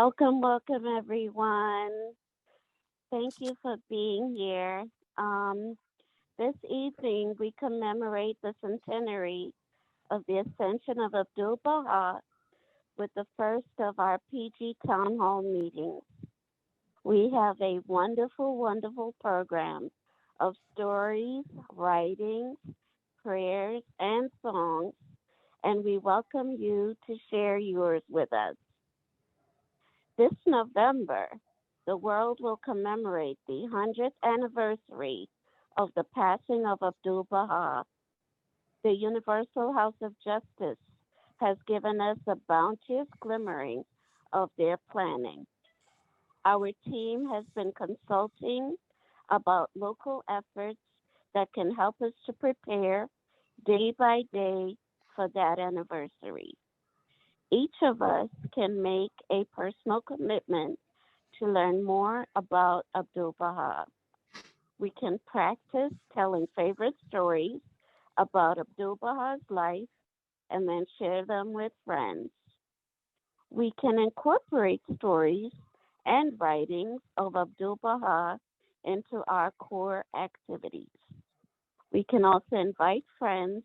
Welcome, welcome, everyone. Thank you for being here. This evening, we commemorate the centenary of the ascension of Abdu'l-Bahá with the first of our PG Town Hall meetings. We have a wonderful, wonderful program of stories, writings, prayers, and songs, and we welcome you to share yours with us. This November, the world will commemorate the 100th anniversary of the passing of Abdu'l-Bahá. The Universal House of Justice has given us a bounteous glimmering of their planning. Our team has been consulting about local efforts that can help us to prepare day by day for that anniversary. Each of us can make a personal commitment to learn more about Abdu'l-Bahá. We can practice telling favorite stories about Abdu'l-Bahá's life and then share them with friends. We can incorporate stories and writings of Abdu'l-Bahá into our core activities. We can also invite friends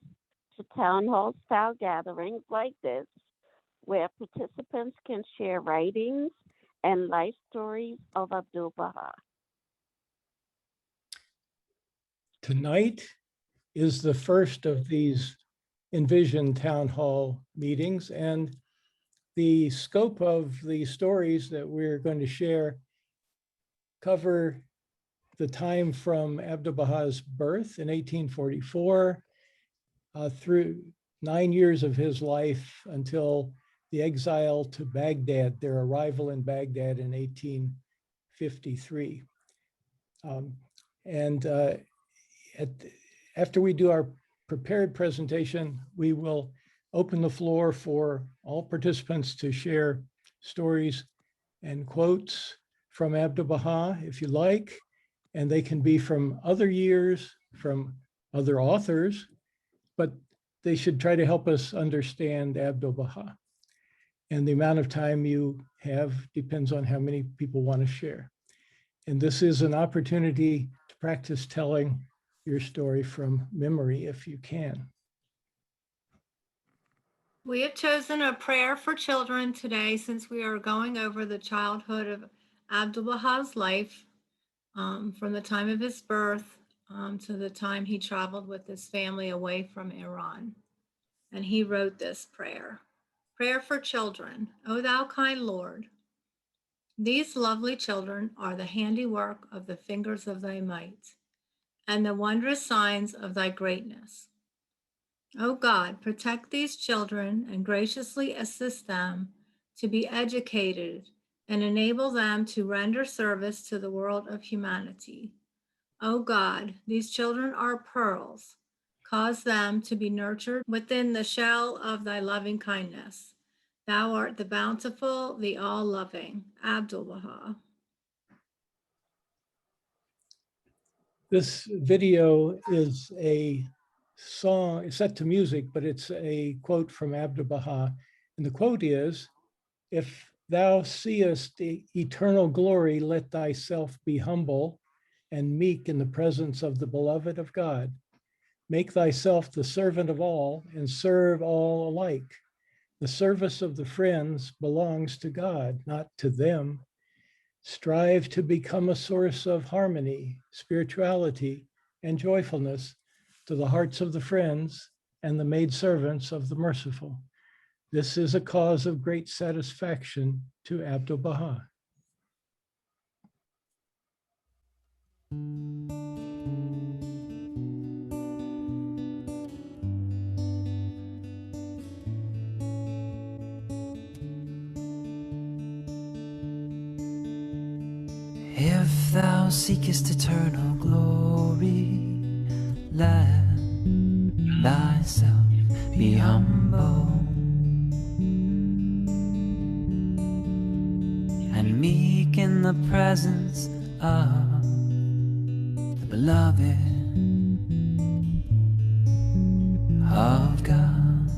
to town hall style gatherings like this, where participants can share writings and life stories of Abdu'l-Bahá. Tonight is the first of these envisioned town hall meetings, and the scope of the stories that we're going to share cover the time from Abdu'l-Bahá's birth in 1844 through 9 years of his life until the exile to Baghdad, their arrival in Baghdad in 1853. After we do our prepared presentation, we will open the floor for all participants to share stories and quotes from Abdu'l-Bahá, if you like, and they can be from other years, from other authors, but they should try to help us understand Abdu'l-Bahá. And the amount of time you have depends on how many people want to share. And this is an opportunity to practice telling your story from memory if you can. We have chosen a prayer for children today since we are going over the childhood of Abdu'l-Bahá's life from the time of his birth to the time he traveled with his family away from Iran. And he wrote this prayer. Prayer for children. O thou kind Lord, these lovely children are the handiwork of the fingers of thy might and the wondrous signs of thy greatness. O God, protect these children and graciously assist them to be educated and enable them to render service to the world of humanity. O God, these children are pearls. Cause them to be nurtured within the shell of thy loving kindness. Thou art the bountiful, the all-loving. Abdu'l-Bahá. This video is a song, it's set to music, but it's a quote from Abdu'l-Bahá. And the quote is, if thou seest the eternal glory, let thyself be humble and meek in the presence of the beloved of God. Make thyself the servant of all and serve all alike. The service of the friends belongs to God, not to them. Strive to become a source of harmony, spirituality, and joyfulness to the hearts of the friends and the maidservants of the merciful. This is a cause of great satisfaction to Abdu'l-Bahá. If thou seekest eternal glory, let thyself be humble and meek in the presence of the beloved of God.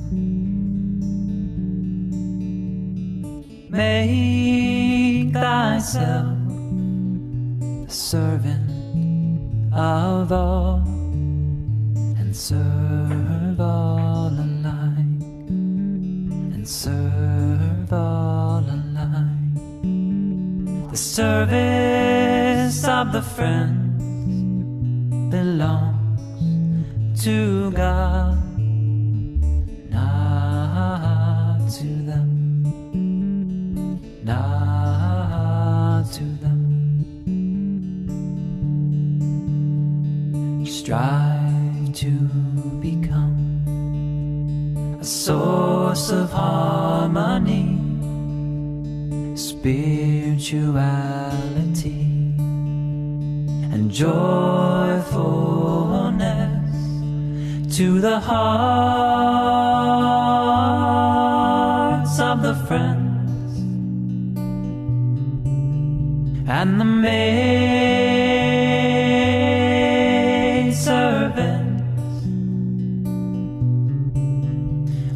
Make myself the servant of all, and serve all alike, and serve all alike. The service of the friends belongs to God, not to them, not to them. Strive to become a source of harmony, spirituality, and joyfulness to the hearts of the friends and the maidservants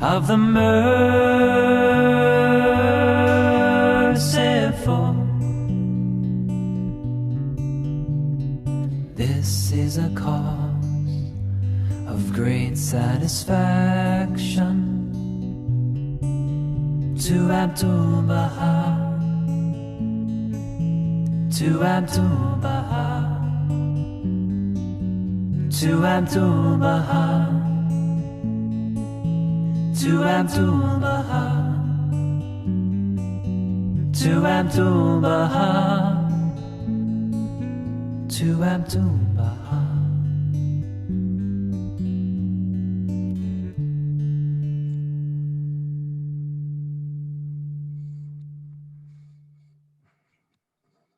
of the merciful. This is a cause of great satisfaction to Abdu'l-Bahá, to Abdu'l-Bahá, to Abdu'l-Bahá, to Abdu'l-Bahá, to Abdu'l-Bahá, to Abdu'l-Bahá.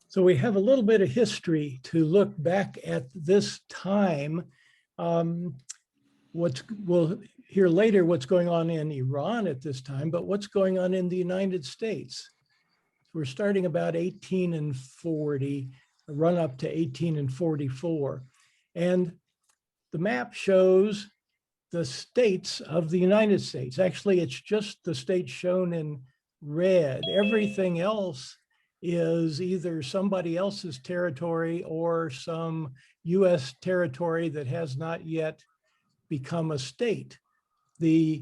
So we have a little bit of history to look back at this time. We'll hear later what's going on in Iran at this time, but what's going on in the United States. We're starting about 1840, a run up to 1844. And the map shows the states of the United States. Actually, it's just the states shown in red. Everything else is either somebody else's territory or some US territory that has not yet become a state. The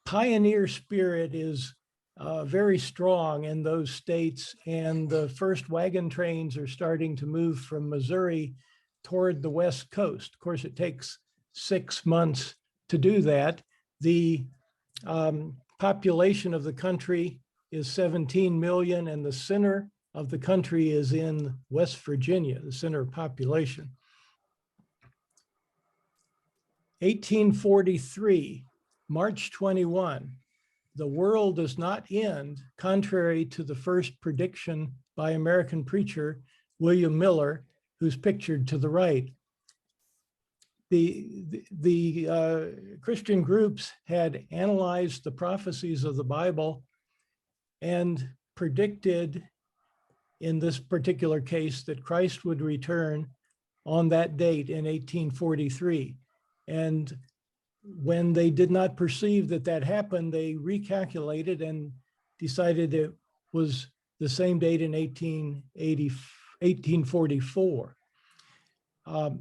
pioneer spirit is very strong in those states, and the first wagon trains are starting to move from Missouri toward the West Coast. Of course, it takes 6 months to do that. The population of the country is 17 million, and the center of the country is in West Virginia, the center of population. 1843, March 21, the world does not end, contrary to the first prediction by American preacher William Miller, who's pictured to the right. The Christian groups had analyzed the prophecies of the Bible and predicted, in this particular case, that Christ would return on that date in 1843. And when they did not perceive that that happened, they recalculated and decided it was the same date in 1844. Of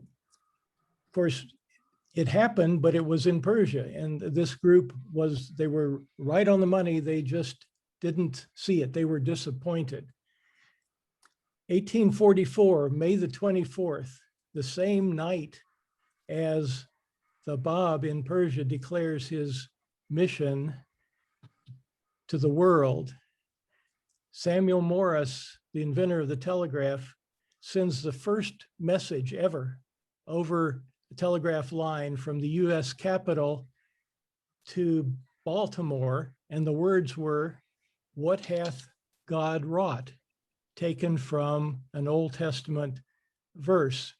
course, it happened, but it was in Persia. And this group they were right on the money. They just didn't see it. They were disappointed. 1844, May the 24th, the same night as the Bab in Persia declares his mission to the world, Samuel Morse, the inventor of the telegraph, sends the first message ever over the telegraph line from the US Capitol to Baltimore. And the words were, "What hath God wrought?" taken from an Old Testament verse.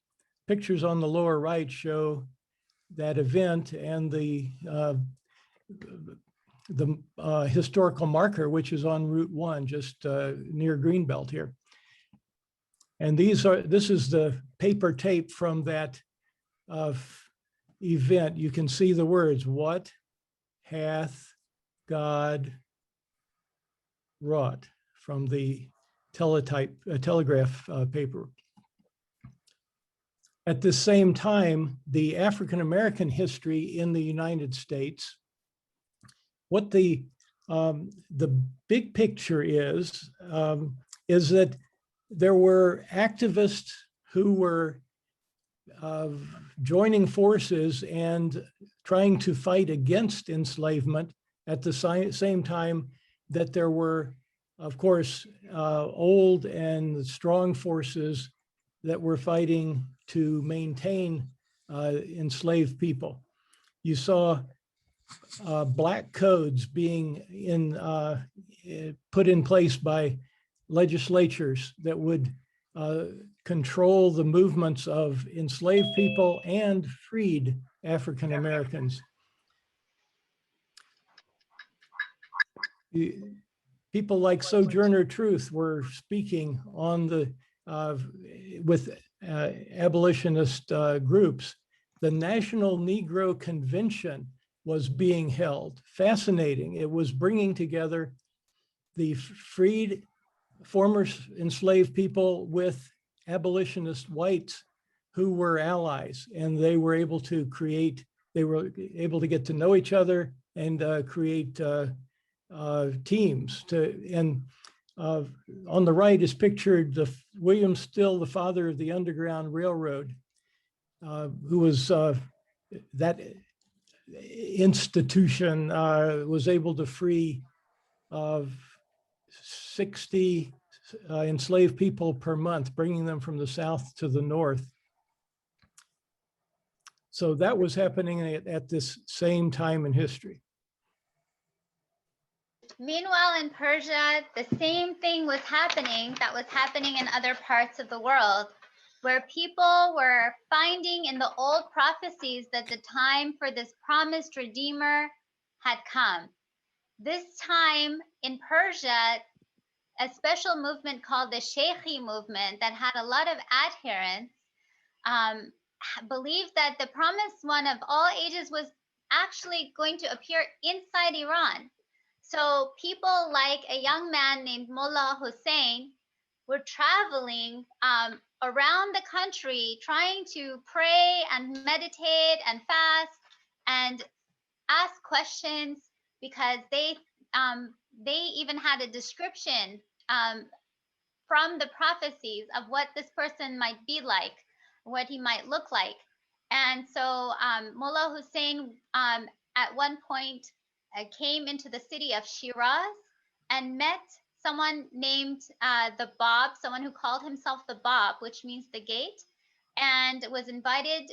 Pictures on the lower right show that event and the historical marker, which is on Route 1, just near Greenbelt here. And this is the paper tape from that event. You can see the words, "What hath God wrought?" from the telegraph paper. At the same time, the African-American history in the United States, what the big picture is that there were activists who were joining forces and trying to fight against enslavement at the same time that there were, of course, old and strong forces that were fighting to maintain enslaved people. You saw black codes being put in place by legislatures that would control the movements of enslaved people and freed African Americans. People like Sojourner Truth were speaking on the with abolitionist groups. The National Negro Convention was being held. Fascinating. It was bringing together the freed former enslaved people with abolitionist whites who were allies, and they were able to get to know each other and create teams. On the right is pictured William Still, the father of the Underground Railroad, who was that institution was able to free 60 enslaved people per month, bringing them from the south to the north. So that was happening at this same time in history. Meanwhile, in Persia, the same thing was happening that was happening in other parts of the world, where people were finding in the old prophecies that the time for this promised Redeemer had come. This time in Persia, a special movement called the Sheikhi movement that had a lot of adherents believed that the promised one of all ages was actually going to appear inside Iran. So people like a young man named Mullah Hussein were traveling around the country trying to pray and meditate and fast and ask questions, because they even had a description from the prophecies of what this person might be like, what he might look like. And so Mullah Hussein at one point came into the city of Shiraz and met someone named the Bab, someone who called himself the Bab, which means the gate, and was invited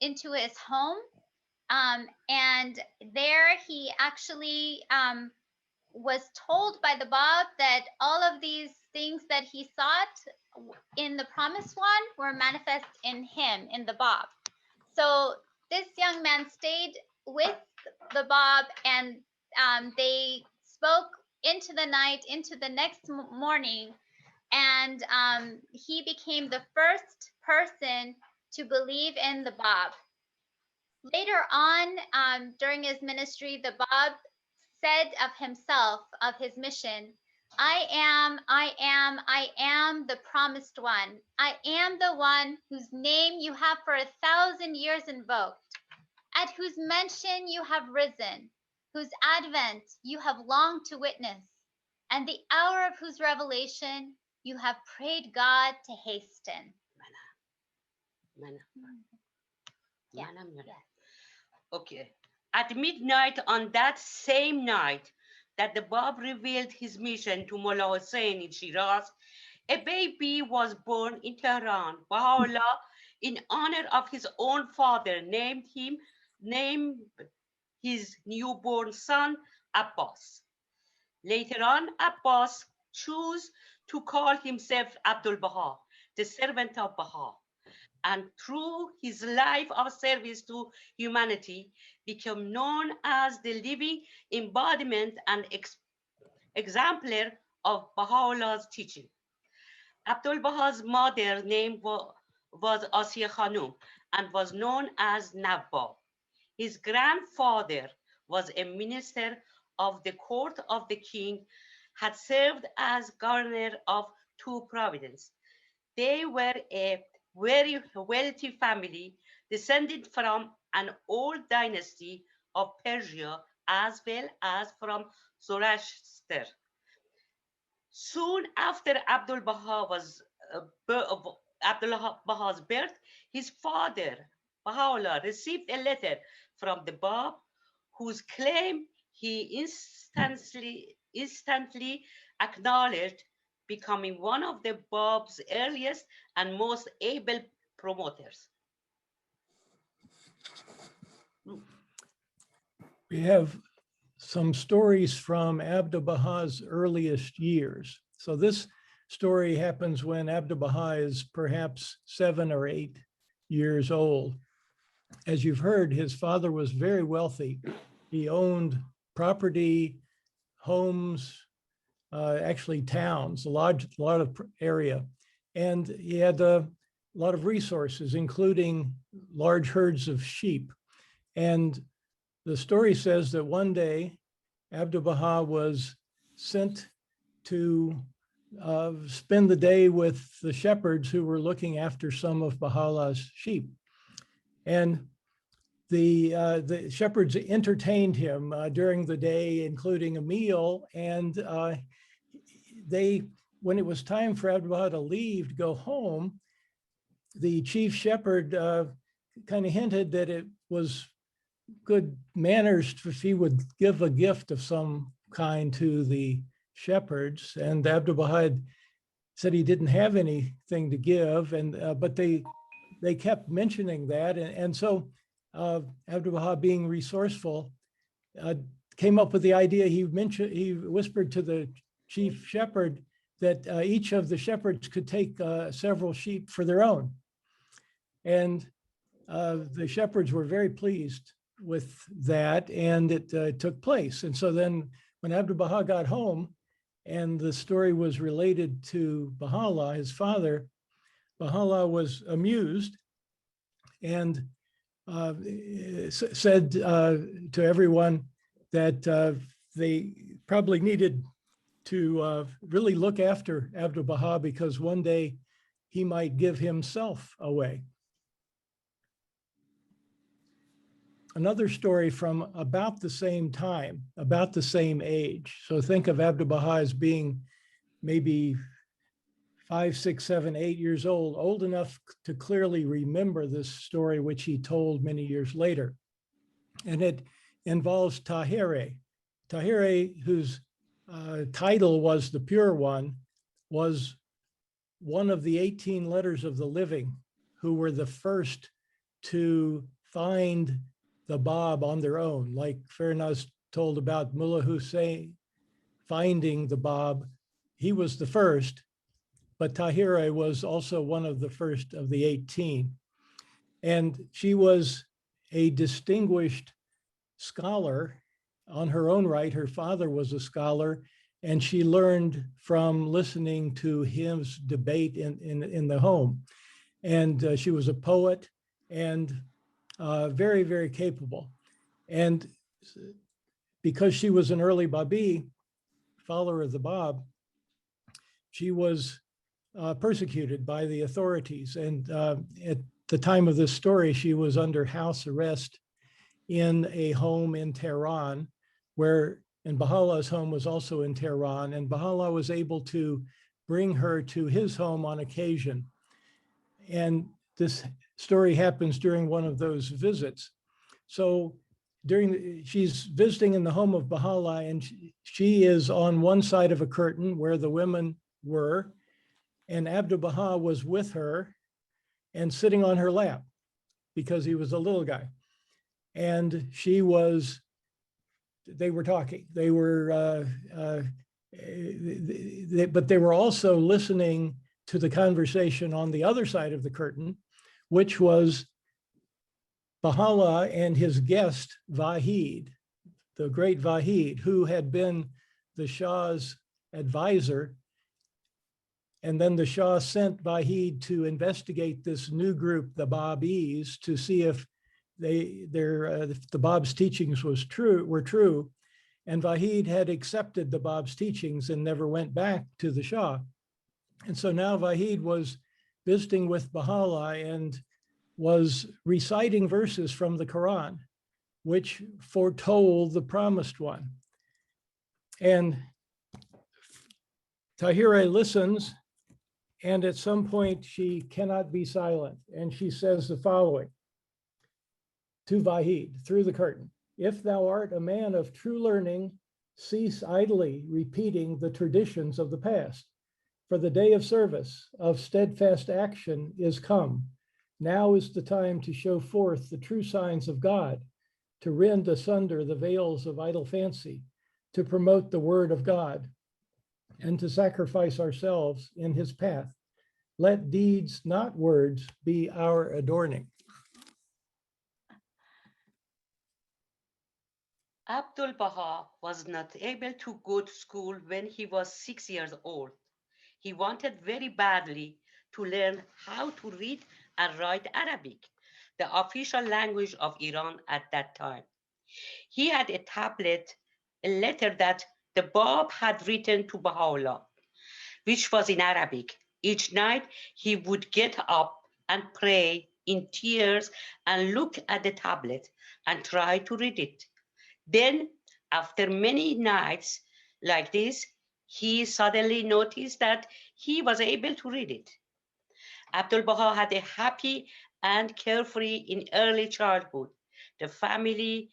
into his home. And there he actually was told by the Bab that all of these things that he sought in the promised one were manifest in him, in the Bab. So this young man stayed with the Bab, and they spoke into the night, into the next morning, and he became the first person to believe in the Bab. Later on, during his ministry, the Bab said of himself, of his mission, I am the promised one. I am the one whose name you have for 1,000 years invoked, at whose mention you have risen, whose advent you have longed to witness, and the hour of whose revelation you have prayed God to hasten. Yeah. Okay. At midnight on that same night that the Bab revealed his mission to Mullah Hussein in Shiraz, a baby was born in Tehran. Baha'u'llah, in honor of his own father, named his newborn son Abbas. Later on, Abbas chose to call himself Abdu'l-Bahá, the servant of Baha, and through his life of service to humanity, became known as the living embodiment and exemplar of Baha'u'llah's teaching. Abdu'l-Bahā's mother's name was Asiya Khanum and was known as Nawwab. His grandfather was a minister of the court of the king, had served as governor of to Providence. They were a very wealthy family descended from an old dynasty of Persia as well as from Zoroaster. Soon after Abdu'l-Bahā's birth, his father, Baha'u'llah, received a letter from the Bab, whose claim he instantly acknowledged, becoming one of the Bab's earliest and most able promoters. We have some stories from Abdu'l-Bahā's earliest years. So this story happens when Abdu'l-Bahá is perhaps 7 or 8 years old. As you've heard, his father was very wealthy. He owned property, homes, actually towns, a lot of area. And he had a lot of resources, including large herds of sheep. And the story says that one day, Abdu'l-Bahá was sent to spend the day with the shepherds who were looking after some of Baha'u'llah's sheep. And the shepherds entertained him during the day, including a meal. And when it was time for Abdu'l-Bahá to leave, to go home, the chief shepherd kind of hinted that it was good manners if he would give a gift of some kind to the shepherds. And Abdu'l-Bahá said he didn't have anything to give, and but they kept mentioning that, and so Abdu'l-Bahá, being resourceful, came up with the idea. He whispered to the chief shepherd that each of the shepherds could take several sheep for their own, and the shepherds were very pleased with that, and it took place. And so then when Abdu'l-Bahá got home and the story was related to Baha'u'llah, his father, Baha'u'llah was amused and said to everyone that they probably needed to really look after Abdu'l-Bahá, because one day he might give himself away. Another story from about the same time, about the same age. So think of Abdu'l-Bahá as being maybe 5, 6, 7, 8 years old enough to clearly remember this story, which he told many years later. And it involves Tahirih. Tahirih, whose title was the Pure One, was one of the 18 letters of the living who were the first to find the Bab on their own. Like Farnaz told about Mullah Hussein finding the Bab, he was the first, but Tahirih was also one of the first of the 18. And she was a distinguished scholar on her own right. Her father was a scholar, and she learned from listening to his debate in the home. And she was a poet and very, very capable. And because she was an early Babi, follower of the Bab, she was persecuted by the authorities. And at the time of this story, she was under house arrest in a home in Tehran, and Baha'u'llah's home was also in Tehran, and Baha'u'llah was able to bring her to his home on occasion. And this story happens during one of those visits. So she's visiting in the home of Baha'u'llah, and she is on one side of a curtain where the women were, and Abdu'l-Bahá was with her and sitting on her lap because he was a little guy. And they were talking. They were, but they were also listening to the conversation on the other side of the curtain, which was Baha'u'llah and his guest, Vahid, the great Vahid, who had been the Shah's advisor. And then the Shah sent Vahid to investigate this new group, the Babis, to see if the Bab's teachings were true. And Vahid had accepted the Bab's teachings and never went back to the Shah. And so now Vahid was visiting with Baha'u'llah and was reciting verses from the Quran, which foretold the promised one. And Tahira listens, and at some point she cannot be silent. And she says the following to Vahid through the curtain: "If thou art a man of true learning, cease idly repeating the traditions of the past. For the day of service, of steadfast action is come. Now is the time to show forth the true signs of God, to rend asunder the veils of idle fancy, to promote the word of God, and to sacrifice ourselves in his path. Let deeds, not words, be our adorning." Abdu'l-Bahá was not able to go to school when he was 6 years old. He wanted very badly to learn how to read and write Arabic, the official language of Iran at that time. He had a tablet, a letter that the Bab had written to Baha'u'llah, which was in Arabic. Each night he would get up and pray in tears and look at the tablet and try to read it. Then, after many nights like this, he suddenly noticed that he was able to read it. Abdu'l-Bahá had a happy and carefree in early childhood. The family's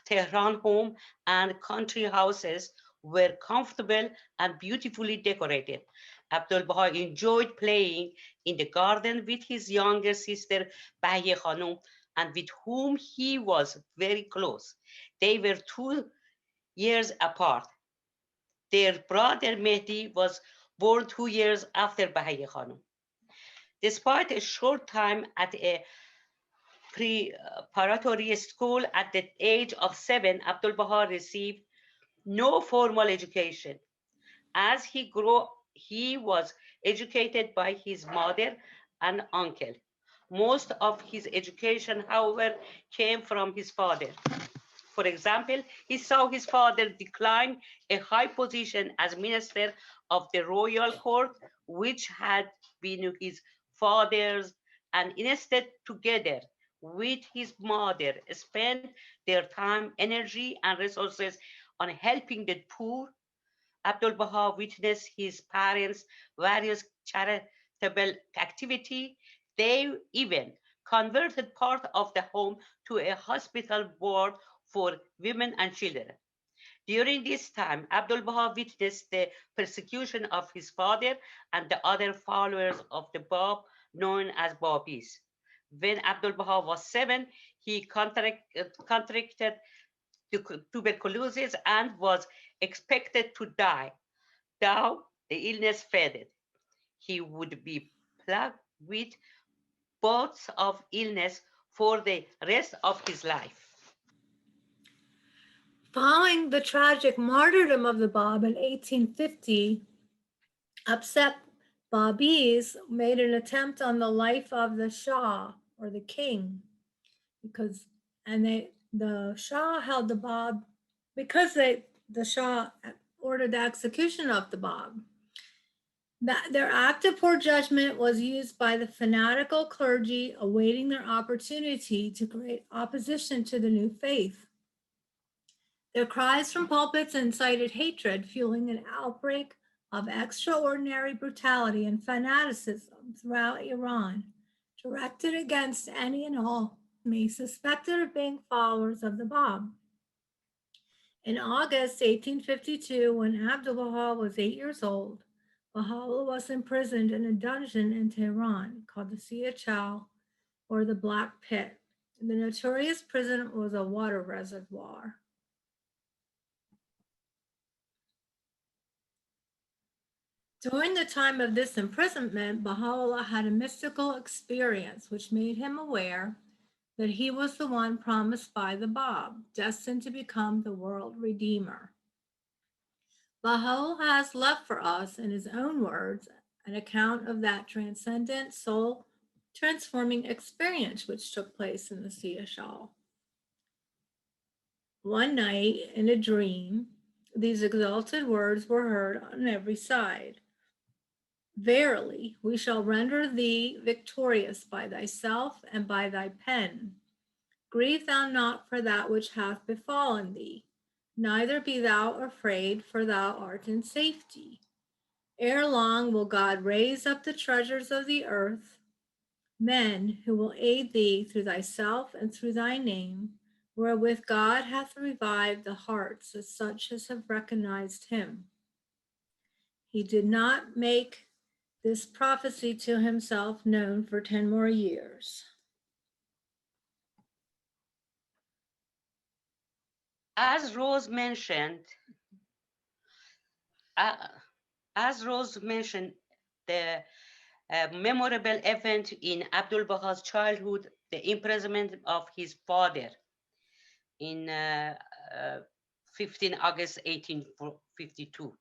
Tehran home and country houses were comfortable and beautifully decorated. Abdu'l-Bahá enjoyed playing in the garden with his younger sister Bahiye Khanum, and with whom he was very close. They were 2 years apart. Their brother Mehdi was born 2 years after Bahiye Khanum. Despite a short time at a preparatory school at the age of 7, Abdu'l-Bahá received no formal education. As he grew, he was educated by his mother and uncle. Most of his education, however, came from his father. For example, he saw his father decline a high position as minister of the royal court, which had been his father's, and instead, together with his mother, spent their time, energy, and resources on helping the poor. Abdu'l-Bahá witnessed his parents' various charitable activity. They even converted part of the home to a hospital ward for women and children. During this time, Abdu'l-Bahá witnessed the persecution of his father and the other followers of the Bab, known as Babis. When Abdu'l-Bahá was 7, he contracted tuberculosis and was expected to die. Though the illness faded, he would be plagued with bouts of illness for the rest of his life. Following the tragic martyrdom of the Bab in 1850, upset Babis made an attempt on the life of the Shah, or the king, the Shah held the Bab because the Shah ordered the execution of the Bab. Their act of poor judgment was used by the fanatical clergy, awaiting their opportunity to create opposition to the new faith. Their cries from pulpits incited hatred, fueling an outbreak of extraordinary brutality and fanaticism throughout Iran, directed against any and all suspected of being followers of the Bab. In August 1852, when Abdu'l-Bahá was 8 years old, Baha'u'llah was imprisoned in a dungeon in Tehran called the Sia Chow, or the Black Pit. The notorious prison was a water reservoir. During the time of this imprisonment, Baha'u'llah had a mystical experience which made him aware that he was the one promised by the Bab, destined to become the world redeemer. Baha'u'llah has left for us, in his own words, an account of that transcendent, soul-transforming experience which took place in the Sia Chow. One night, in a dream, these exalted words were heard on every side. Verily, we shall render thee victorious by thyself and by thy pen. Grieve thou not for that which hath befallen thee, neither be thou afraid, for thou art in safety. Ere long will God raise up the treasures of the earth, men who will aid thee through thyself and through thy name, wherewith God hath revived the hearts of such as have recognized him. He did not make this prophecy to himself known for 10 more years. As Rose mentioned, uh, the memorable event in Abdu'l-Bahá's childhood, the imprisonment of his father in 15 August 1852.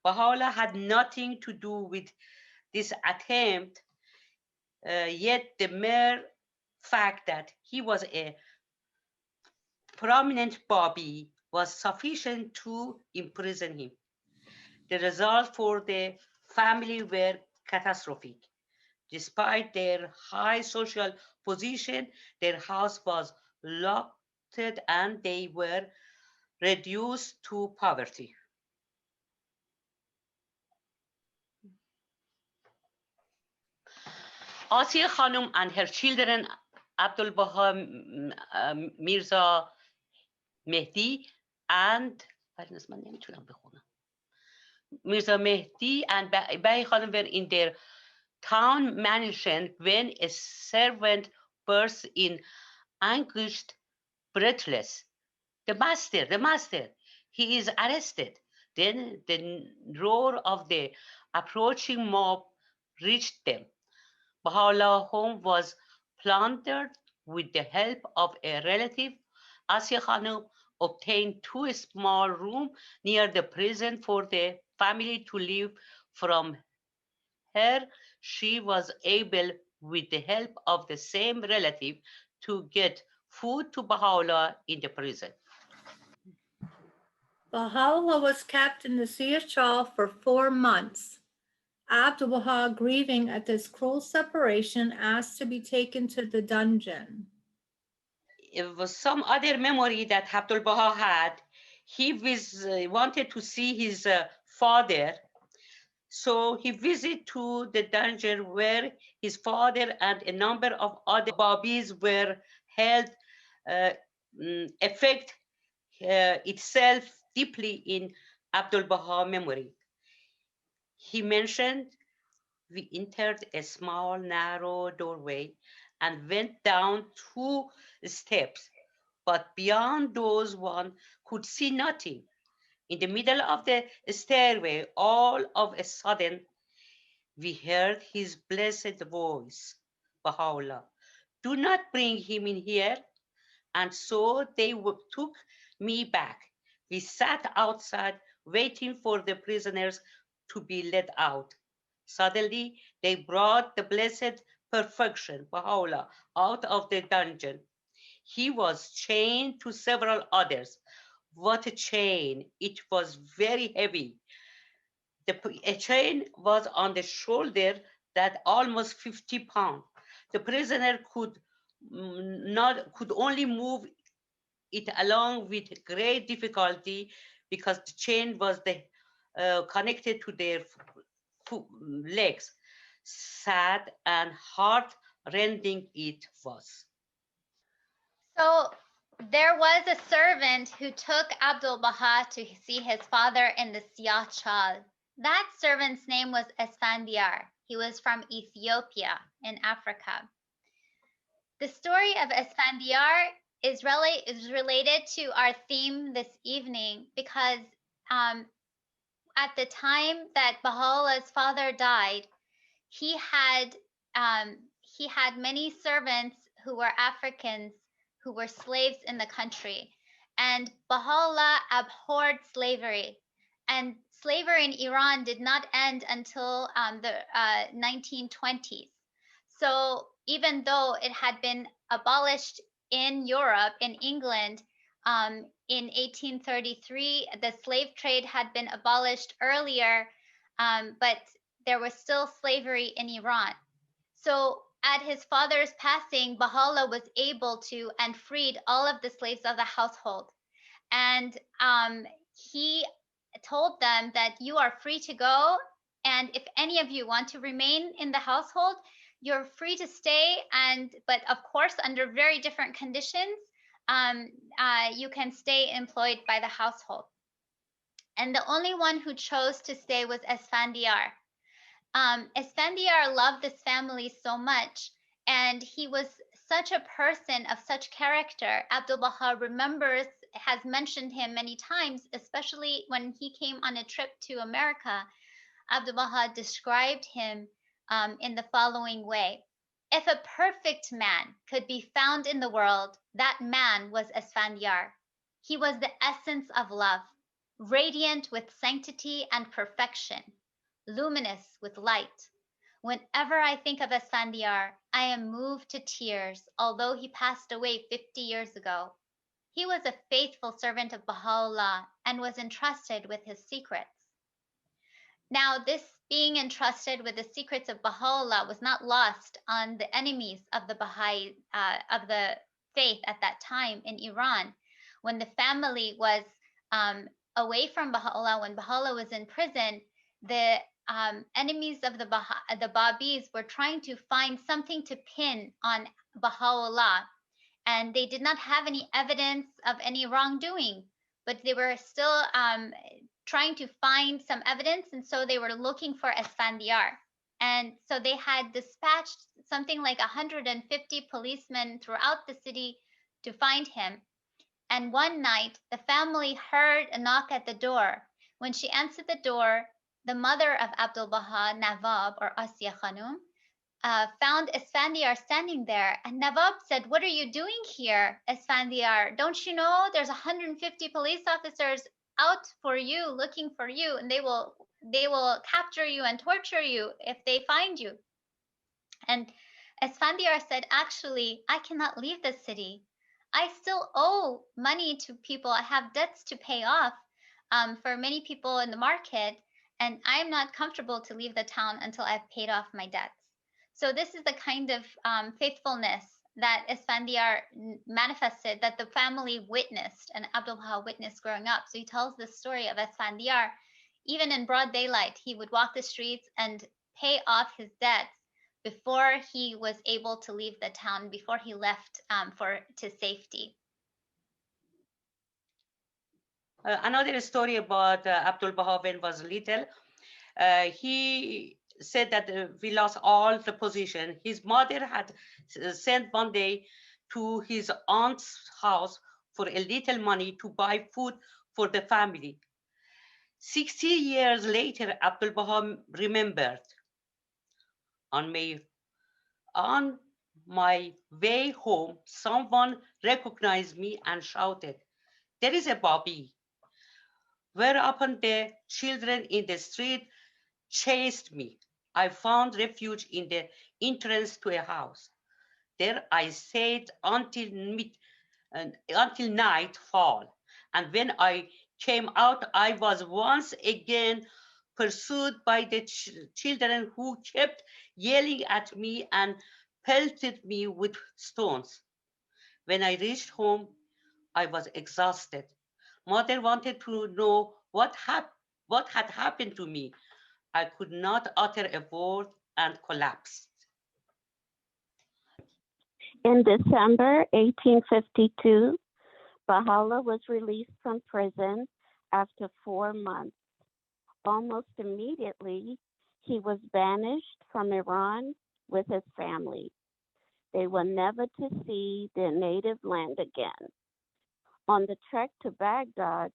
Baha'u'llah had nothing to do with this attempt, yet the mere fact that he was a prominent Babi was sufficient to imprison him. The results for the family were catastrophic. Despite their high social position, their house was locked and they were reduced to poverty. Asiya Khanum and her children, Abdu'l-Bahá Mirza Mehdi and Mirza Mehdi and Baha'i Khanum were in their town mansion when a servant burst in, anguished, breathless. The master, he is arrested. Then the roar of the approaching mob reached them. Baha'u'llah's home was plundered with the help of a relative. Asiya Khanum obtained 2 small rooms near the prison for the family to live. From her, she was able, with the help of the same relative, to get food to Baha'u'llah in the prison. Baha'u'llah was kept in the Siyachal for 4 months. Abdu'l-Bahá, grieving at this cruel separation, asked to be taken to the dungeon. It was some other memory that Abdu'l-Bahá had. He wanted to see his father, so he visited to the dungeon where his father and a number of other Babis were held. Affect itself deeply in Abdu'l-Bahá memory. He mentioned, we entered a small, narrow doorway and went down 2 steps, but beyond those one could see nothing. In the middle of the stairway, all of a sudden, we heard his blessed voice, Baha'u'llah, do not bring him in here. And so they took me back. We sat outside waiting for the prisoners to be let out. Suddenly, they brought the blessed perfection, Baha'u'llah, out of the dungeon. He was chained to several others. What a chain! It was very heavy. A chain was on the shoulder that almost 50 pounds. The prisoner could only move it along with great difficulty because the chain was connected to their legs. Sad and heart-rending it was. So there was a servant who took Abdu'l-Bahá to see his father in the Siyachal. That servant's name was Esfandiar. He was from Ethiopia in Africa. The story of Esfandiar is related to our theme this evening because at the time that Baha'u'llah's father died, he had many servants who were Africans who were slaves in the country. And Baha'u'llah abhorred slavery. And slavery in Iran did not end until the 1920s. So even though it had been abolished in Europe, in England, in 1833, the slave trade had been abolished earlier, but there was still slavery in Iran. So at his father's passing, Baha'u'llah was able to and freed all of the slaves of the household. And he told them that you are free to go. And if any of you want to remain in the household, you're free to stay. But of course, under very different conditions, you can stay employed by the household. And the only one who chose to stay was Esfandiar. Esfandiar loved this family so much, and he was such a person of such character. Abdu'l-Bahá has mentioned him many times, especially when he came on a trip to America. Abdu'l-Bahá described him in the following way. If a perfect man could be found in the world, that man was Esfandiar. He was the essence of love, radiant with sanctity and perfection, luminous with light. Whenever I think of Esfandiar, I am moved to tears, although he passed away 50 years ago. He was a faithful servant of Baha'u'llah and was entrusted with his secrets. Now, this being entrusted with the secrets of Baha'u'llah was not lost on the enemies of the Baha'i, of the faith at that time in Iran. When the family was away from Baha'u'llah, when Baha'u'llah was in prison, the enemies of the Babis were trying to find something to pin on Baha'u'llah. And they did not have any evidence of any wrongdoing, but they were still trying to find some evidence, and so they were looking for Esfandiar. And so they had dispatched something like 150 policemen throughout the city to find him. And one night, the family heard a knock at the door. When she answered the door, the mother of Abdu'l-Bahá, Nawab, or Asiya Khanum, found Esfandiar standing there. And Nawab said, "What are you doing here, Esfandiar? Don't you know there's 150 police officers out for you, looking for you, and they will capture you and torture you if they find you?" And Esfandiar said, "Actually, I cannot leave the city. I still owe money to people. I have debts to pay off for many people in the market, and I am not comfortable to leave the town until I've paid off my debts." So this is the kind of faithfulness that Esfandiar manifested, that the family witnessed, and Abdu'l-Bahá witnessed growing up. So he tells the story of Esfandiar. Even in broad daylight, he would walk the streets and pay off his debts before he was able to leave the town, before he left to safety. Another story about Abdu'l-Bahá when was little. He said that we lost all the position. His mother had sent one day to his aunt's house for a little money to buy food for the family. 60 years later, Abdu'l-Bahá remembered, on my way home, someone recognized me and shouted, "There is a Babi." Whereupon the children in the street chased me. I found refuge in the entrance to a house. There I stayed until nightfall. And when I came out, I was once again pursued by the children, who kept yelling at me and pelted me with stones. When I reached home, I was exhausted. Mother wanted to know what had happened to me. I could not utter a word and collapsed. In December 1852, Baha'u'llah was released from prison after 4 months. Almost immediately, he was banished from Iran with his family. They were never to see their native land again. On the trek to Baghdad,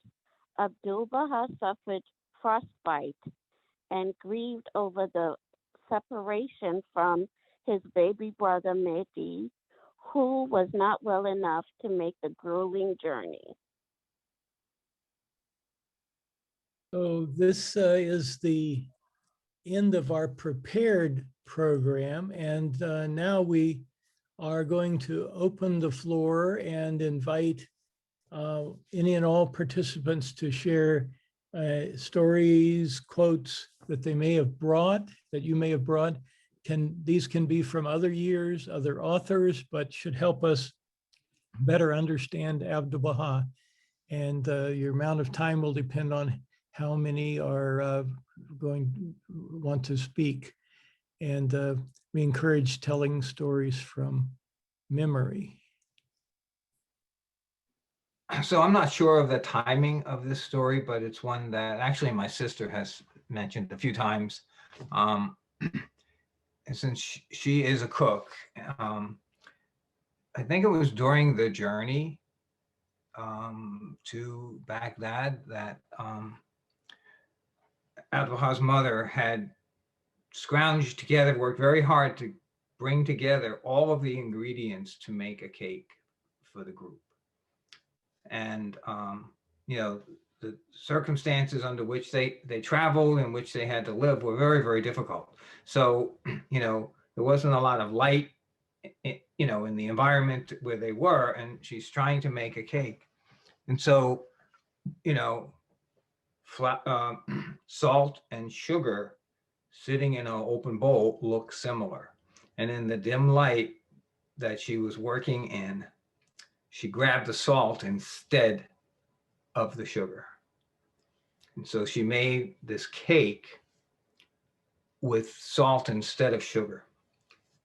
Abdu'l-Bahá suffered frostbite and grieved over the separation from his baby brother Mehdi, who was not well enough to make the grueling journey. So this is the end of our prepared program, and now we are going to open the floor and invite any and all participants to share stories, quotes, that they may have brought, that you may have brought, these can be from other years, other authors, but should help us better understand Abdu'l-Bahá. And your amount of time will depend on how many are want to speak. And we encourage telling stories from memory. So I'm not sure of the timing of this story, but it's one that actually my sister has mentioned a few times. And since she is a cook, I think it was during the journey to Baghdad that Abdu'l-Bahā's mother had scrounged together, worked very hard to bring together all of the ingredients to make a cake for the group. And, you know, the circumstances under which they traveled and which they had to live were very, very difficult. So, you know, there wasn't a lot of light, you know, in the environment where they were, and she's trying to make a cake. And so, you know, salt and sugar sitting in an open bowl look similar. And in the dim light that she was working in, she grabbed the salt instead of the sugar. And so she made this cake with salt instead of sugar.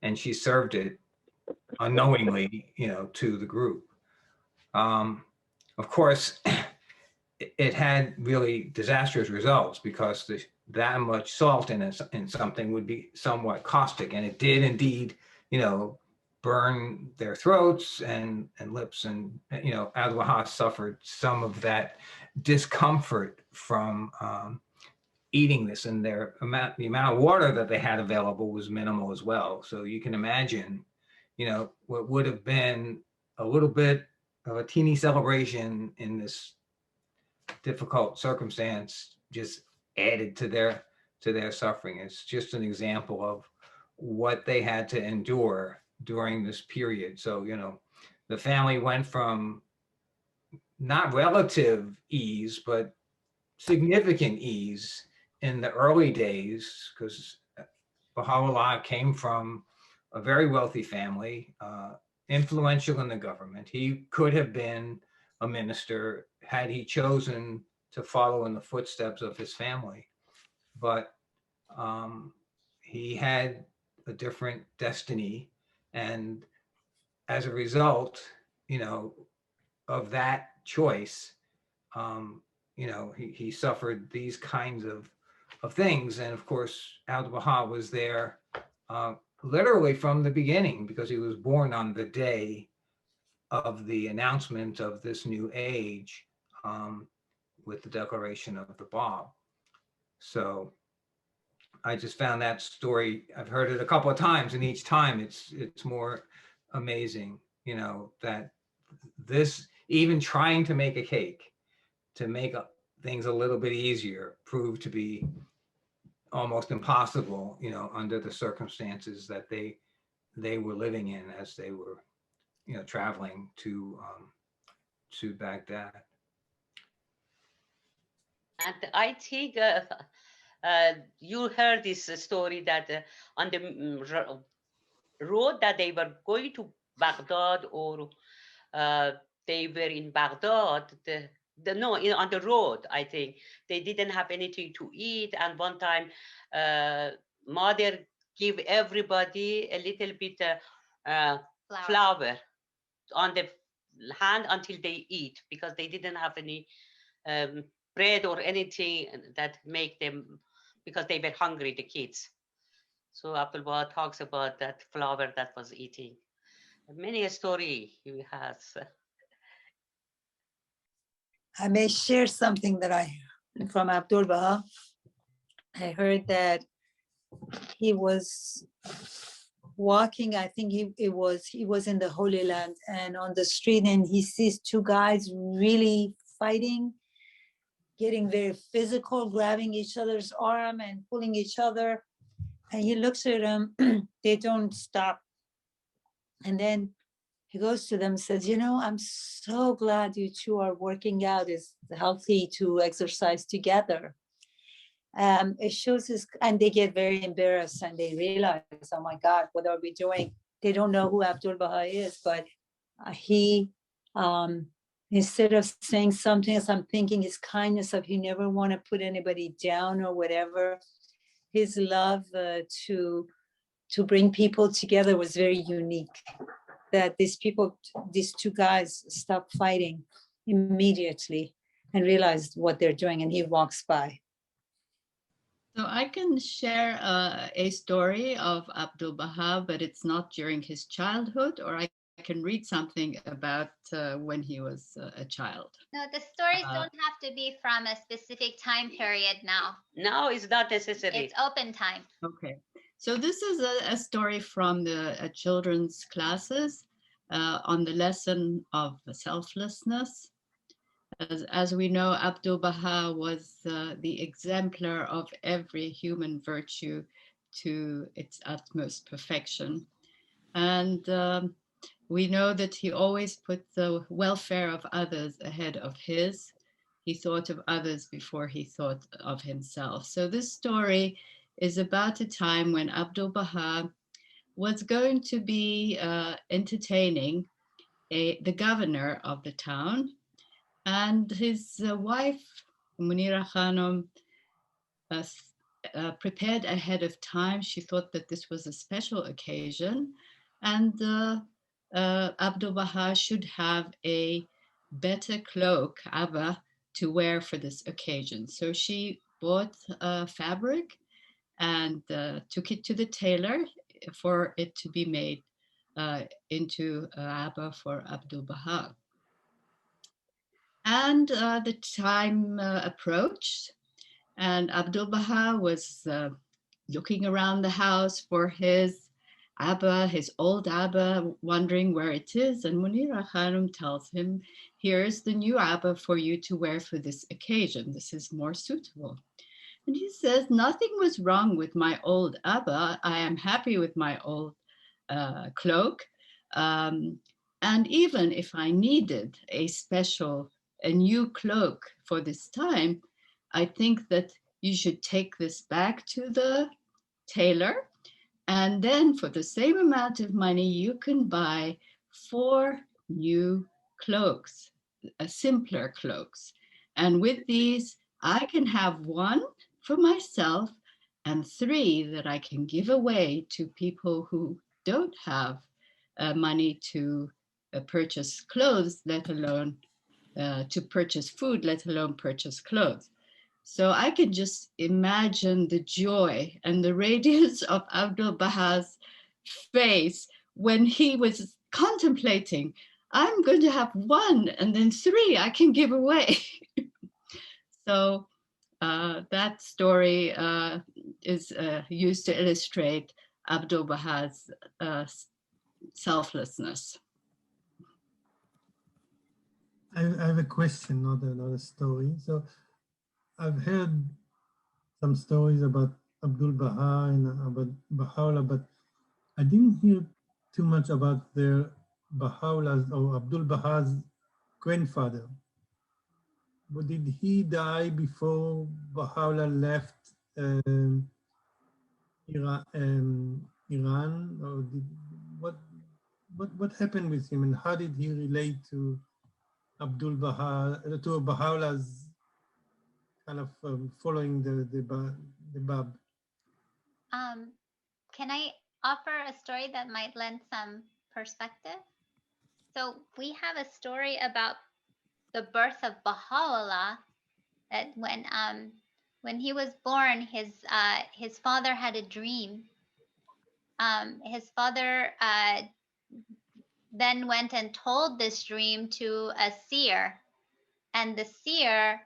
And she served it unknowingly, you know, to the group. Of course, it had really disastrous results because that much salt in something would be somewhat caustic. And it did indeed, you know, burn their throats and lips, and you know, Abdu'l-Bahá suffered some of that discomfort from eating this, and the amount of water that they had available was minimal as well. So you can imagine, you know, what would have been a little bit of a teeny celebration in this difficult circumstance just added to their suffering. It's just an example of what they had to endure during this period. So, you know, the family went from not relative ease, but significant ease in the early days, because Baha'u'llah came from a very wealthy family, influential in the government. He could have been a minister had he chosen to follow in the footsteps of his family. But he had a different destiny. And as a result, you know, of that choice, you know, he suffered these kinds of things. And of course, Abdu'l-Bahá was there literally from the beginning, because he was born on the day of the announcement of this new age with the declaration of the Bab. So I just found that story, I've heard it a couple of times, and each time it's more amazing, you know, that this, even trying to make a cake to make things a little bit easier, proved to be almost impossible, you know, under the circumstances that they were living in as they were, you know, traveling to Baghdad. And I think you heard this story that on the road that they were going to Baghdad, or they were in Baghdad, on the road, I think they didn't have anything to eat. And one time, mother give everybody a little bit flour on the hand until they eat, because they didn't have any bread or anything that make them, because they were hungry, the kids. So Abdu'l-Bahá talks about that flour that was eating. Many a story he has. I may share something that I from Abdu'l-Bahá. I heard that he was walking, I think he was in the Holy Land, and on the street, and he sees two guys really fighting, getting very physical, grabbing each other's arm and pulling each other. And he looks at them, they don't stop. And then he goes to them and says, you know, I'm so glad you two are working out. It's healthy to exercise together. it shows this, and they get very embarrassed and they realize, oh my God, what are we doing? They don't know who Abdu'l-Bahá is, but he, instead of saying something else, I'm thinking his kindness of he never want to put anybody down or whatever. His love to bring people together was very unique. That these people, these two guys stopped fighting immediately and realized what they're doing, and he walks by. So I can share a story of Abdu'l-Bahá, but it's not during his childhood, or I can read something about when he was a child. No, the stories don't have to be from a specific time period now. Now is not necessary. It's open time. Okay. So this is a story from the children's classes on the lesson of selflessness. As we know, Abdu'l-Bahá was the exemplar of every human virtue to its utmost perfection. And we know that he always put the welfare of others ahead of his. He thought of others before he thought of himself. So this story is about a time when Abdu'l-Bahá was going to be entertaining the governor of the town, and his wife, Munira Khanum, prepared ahead of time. She thought that this was a special occasion, and Abdu'l-Bahá should have a better cloak, Abba, to wear for this occasion. So she bought fabric and took it to the tailor for it to be made into Abba for Abdu'l-Bahá. And the time approached, and Abdu'l-Bahá was looking around the house for his Abba, his old Abba, wondering where it is. And Munira Khanum tells him, here's the new Abba for you to wear for this occasion. This is more suitable. And he says, nothing was wrong with my old Abba. I am happy with my old cloak. And even if I needed a new cloak for this time, I think that you should take this back to the tailor, and then for the same amount of money, you can buy 4 new cloaks, simpler cloaks. And with these, I can have 1 for myself and 3 that I can give away to people who don't have money to purchase clothes, let alone to purchase food, let alone purchase clothes. So I can just imagine the joy and the radiance of Abdu'l-Bahá's face when he was contemplating, I'm going to have 1 and then 3 I can give away. So that story is used to illustrate Abdu'l-Bahá's selflessness. I have a question, not a story. So I've heard some stories about Abdu'l-Bahá and about Baha'u'llah, but I didn't hear too much about their Baha'u'llah's or Abdu'l-Bahá's grandfather. But did he die before Baha'u'llah left Iran, or what happened with him, and how did he relate to Abdu'l-Bahá, to Baha'u'llah's kind of following the Bab? Can I offer a story that might lend some perspective? So we have a story about the birth of Baha'u'llah, that when he was born, his father had a dream. His father then went and told this dream to a seer, and the seer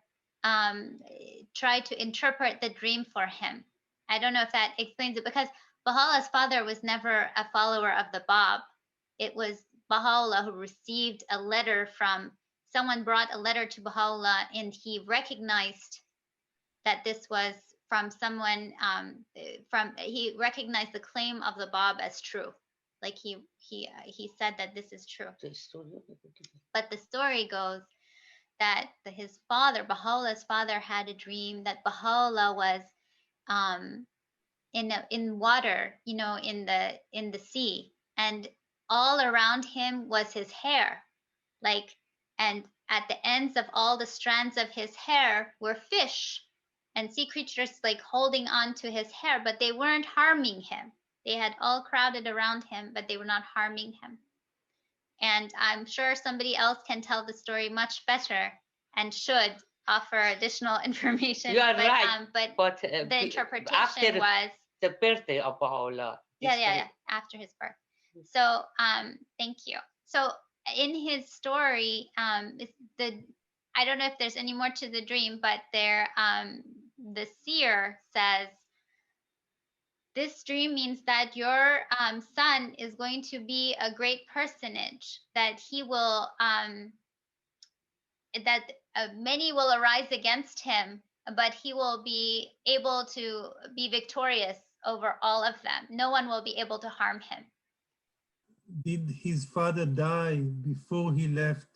tried to interpret the dream for him. I don't know if that explains it, because Baha'u'llah's father was never a follower of the Bab. It was Baha'u'llah who received a letter from someone, brought a letter to Baha'u'llah, and he recognized that this was from someone, he recognized the claim of the Bab as true. Like he said that this is true. But the story goes that his father, Baha'u'llah's father, had a dream that Baha'u'llah was in water, you know, in the sea, and all around him was his hair, like, and at the ends of all the strands of his hair were fish and sea creatures, like holding on to his hair, but they weren't harming him. They had all crowded around him, but they were not harming him. And I'm sure somebody else can tell the story much better and should offer additional information. You are right. But the interpretation after was the birthday of Baha'u'llah. yeah, after his birth. So thank you. So in his story, I don't know if there's any more to the dream, but the seer says, this dream means that your son is going to be a great personage, that he will that many will arise against him, but he will be able to be victorious over all of them. No one will be able to harm him. Did his father die before he left?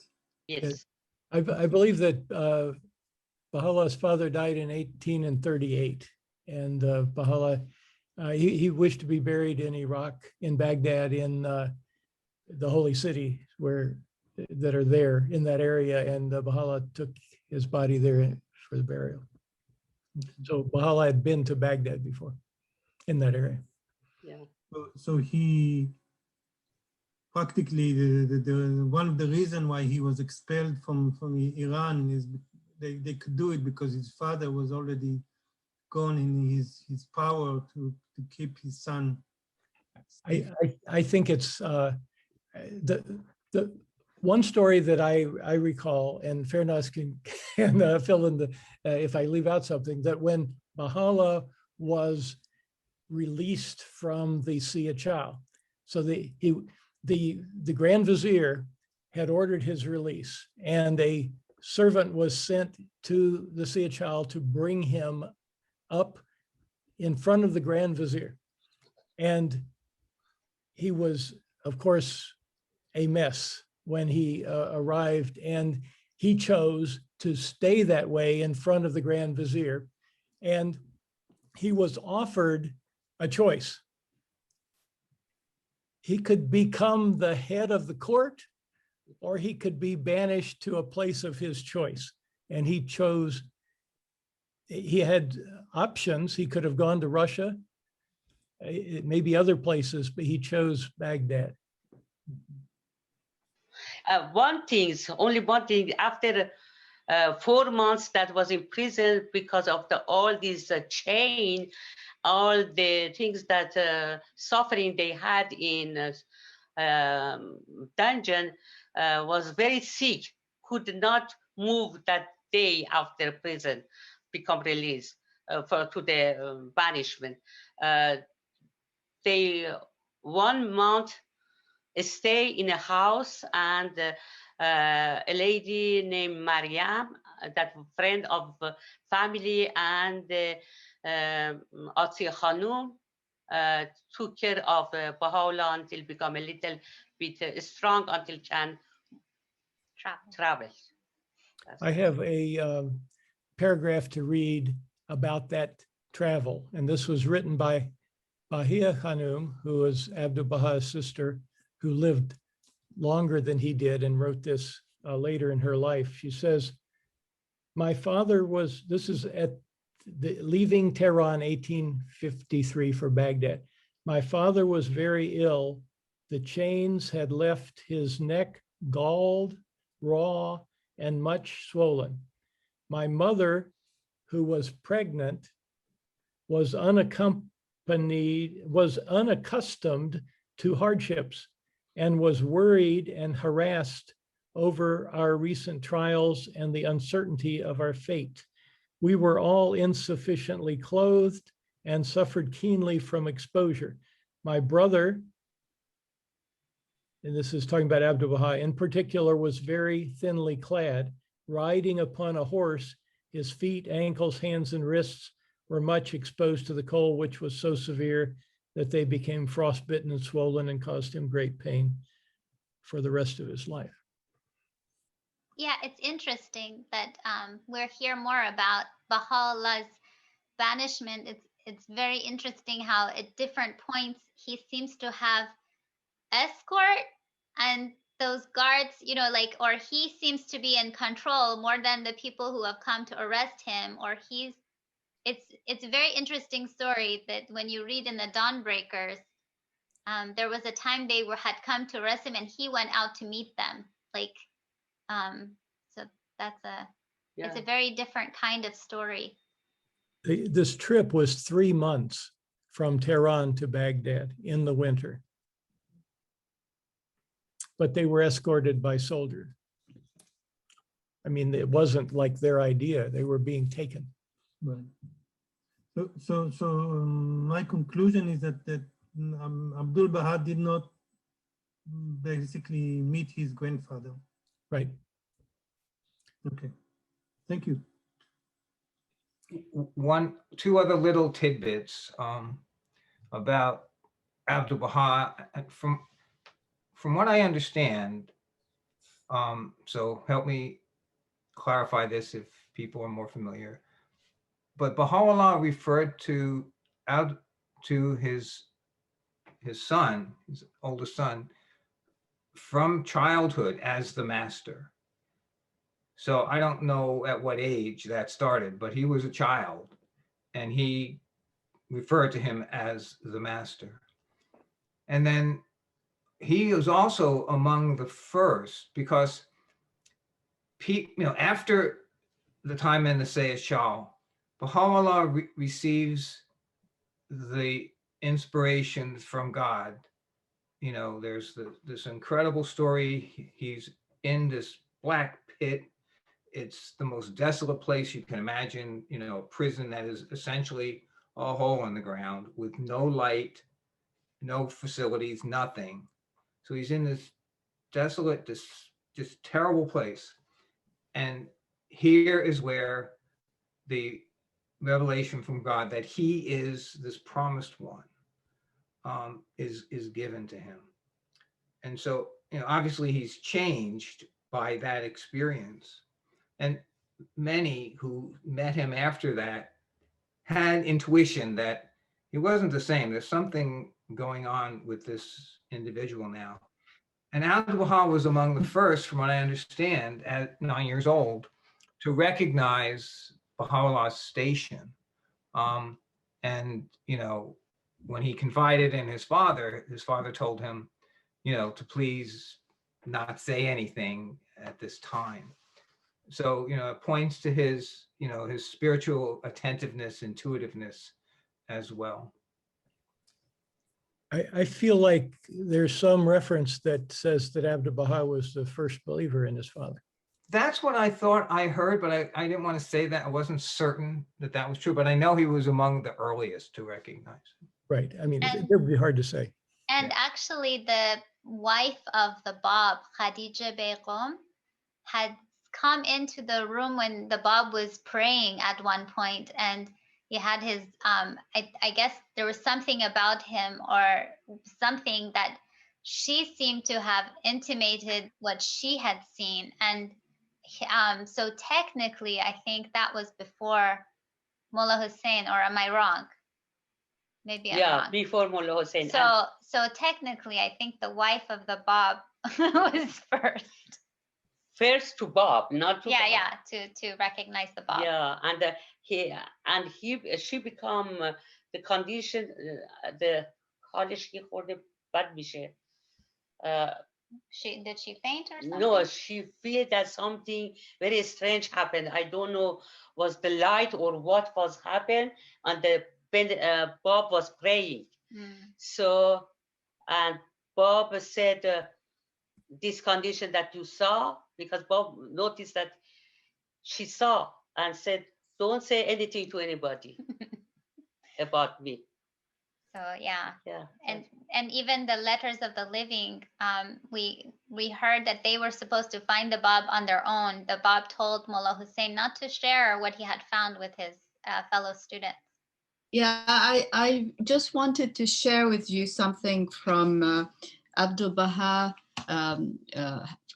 Yes. I believe that Baha'u'llah's father died in 1838, and Baha'u'llah, he wished to be buried in Iraq, in Baghdad, in the holy city that are there in that area, and Baha'u'llah took his body there for the burial. So Baha'u'llah had been to Baghdad before, in that area. Yeah. So he practically one of the reasons why he was expelled from Iran is they could do it because his father was already gone in his power to keep his son. I think it's the one story that I recall, and Fairnaz can fill in the if I leave out something, that when Baha'u'llah was released from the Sia Chow, so the Grand Vizier had ordered his release, and a servant was sent to the Sia Chow to bring him up in front of the Grand Vizier. And he was, of course, a mess when he arrived, and he chose to stay that way in front of the Grand Vizier. And he was offered a choice. He could become the head of the court, or he could be banished to a place of his choice. And he chose, he had options. He could have gone to Russia, maybe other places, but he chose Baghdad. Only one thing, after 4 months that was in prison because of all these chain, all the things that suffering they had in dungeon, was very sick, could not move that day after prison, become released to the banishment. They 1 month stay in a house, and a lady named Mariam, that friend of family, and Atiya Khanum took care of Baha'u'llah until become a little bit strong, until can travel. I have a paragraph to read about that travel, and this was written by Bahia Khanum, who was Abdu'l-Bahá's sister, who lived longer than he did and wrote this later in her life. She says, my father was, this is at leaving Tehran 1853 for Baghdad. My father was very ill. The chains had left his neck galled, raw, and much swollen. My mother, who was pregnant, was unaccustomed to hardships and was worried and harassed over our recent trials and the uncertainty of our fate. We were all insufficiently clothed and suffered keenly from exposure. My brother, and this is talking about Abdu'l-Bahá in particular, was very thinly clad, riding upon a horse. His feet, ankles, hands, and wrists were much exposed to the cold, which was so severe that they became frostbitten and swollen and caused him great pain for the rest of his life. Yeah, it's interesting that we'll hear more about Baha'u'llah's banishment. it's very interesting how at different points he seems to have escort, and those guards, like, or he seems to be in control more than the people who have come to arrest him, or it's a very interesting story that when you read in the Dawnbreakers, there was a time they had come to arrest him and he went out to meet them. Like, so it's a very different kind of story. This trip was 3 months from Tehran to Baghdad in the winter, but they were escorted by soldiers. I mean, it wasn't like their idea; they were being taken. Right. So my conclusion is that Abdu'l-Bahá did not basically meet his grandfather. Right. Okay. Thank you. Two other little tidbits about Abdu'l-Bahá. From what I understand, so help me clarify this if people are more familiar, but Baha'u'llah referred to his son, his oldest son, from childhood as the master. So I don't know at what age that started, but he was a child and he referred to him as the master. And then he was also among the first, because after the time in the Sayyid Shah, Baha'u'llah receives the inspiration from God. There's this incredible story. He's in this black pit. It's the most desolate place you can imagine, a prison that is essentially a hole in the ground with no light, no facilities, nothing. So he's in this desolate, just terrible place. And here is where the revelation from God that he is this promised one is given to him. And so, obviously he's changed by that experience. And many who met him after that had intuition that he wasn't the same. There's something going on with this individual now. And Abdu'l-Bahá was among the first, from what I understand, at 9 years old, to recognize Baha'u'llah's station. And, when he confided in his father told him, to please not say anything at this time. So, it points to his, his spiritual attentiveness, intuitiveness as well. I feel like there's some reference that says that Abdu'l-Bahá was the first believer in his father. That's what I thought I heard, but I didn't want to say that. I wasn't certain that was true, but I know he was among the earliest to recognize him. Right. I mean, it would be hard to say. And actually, the wife of the Bab, Khadija Begum, had come into the room when the Bab was praying at one point, and he had his, I guess there was something about him or something that she seemed to have intimated what she had seen. And so technically, I think that was before Mullah Hussein, or am I wrong? Maybe I'm wrong. Before Mullah Hussein. So technically, I think the wife of the Bab was first. First to Bab, not to Bab. To recognize the Bab. Yeah, and she become the condition, the حالش که خورده بد میشه. Did she faint or something? No, she feared that something very strange happened. I don't know, was the light or what was happened, and Bob was praying. So, and Bob said, this condition that you saw, because Bob noticed that she saw and said, don't say anything to anybody about me. So yeah. And even the letters of the living, we heard that they were supposed to find the Bab on their own. The Bab told Mullah Hussein not to share what he had found with his fellow students. Yeah, I just wanted to share with you something from Abdu'l-Bahá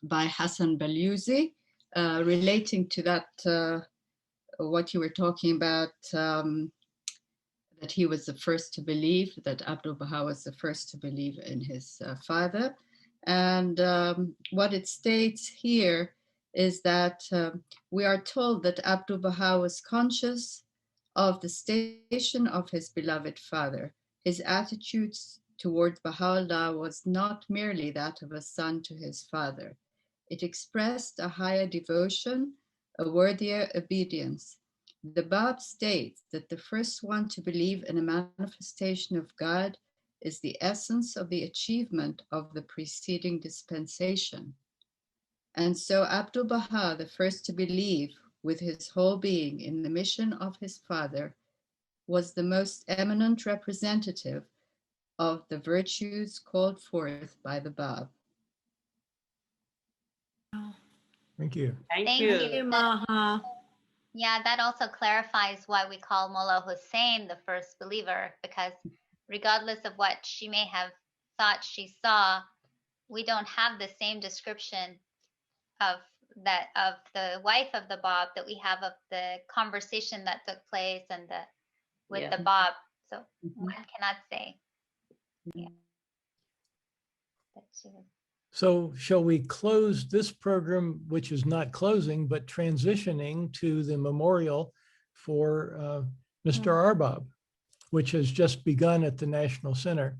by Hassan Baluzi, relating to that, what you were talking about, that he was the first to believe, that Abdu'l-Bahá was the first to believe in his father. And what it states here is that we are told that Abdu'l-Bahá was conscious of the station of his beloved father. His attitudes towards Baha'u'llah was not merely that of a son to his father. It expressed a higher devotion, a worthier obedience. The Bab states that the first one to believe in a manifestation of God is the essence of the achievement of the preceding dispensation. And so Abdu'l-Bahá, the first to believe with his whole being in the mission of his father, was the most eminent representative of the virtues called forth by the Bab. Thank you. Thank Thank you. you. Maha. Yeah, that also clarifies why we call Mullah Hussein the first believer, because regardless of what she may have thought she saw, we don't have the same description of the wife of the Bab that we have of the conversation that took place and with Yeah. the Bab. So one cannot say. Yeah. That she was. So shall we close this program, which is not closing, but transitioning to the memorial for Mr. Arbab, which has just begun at the National Center.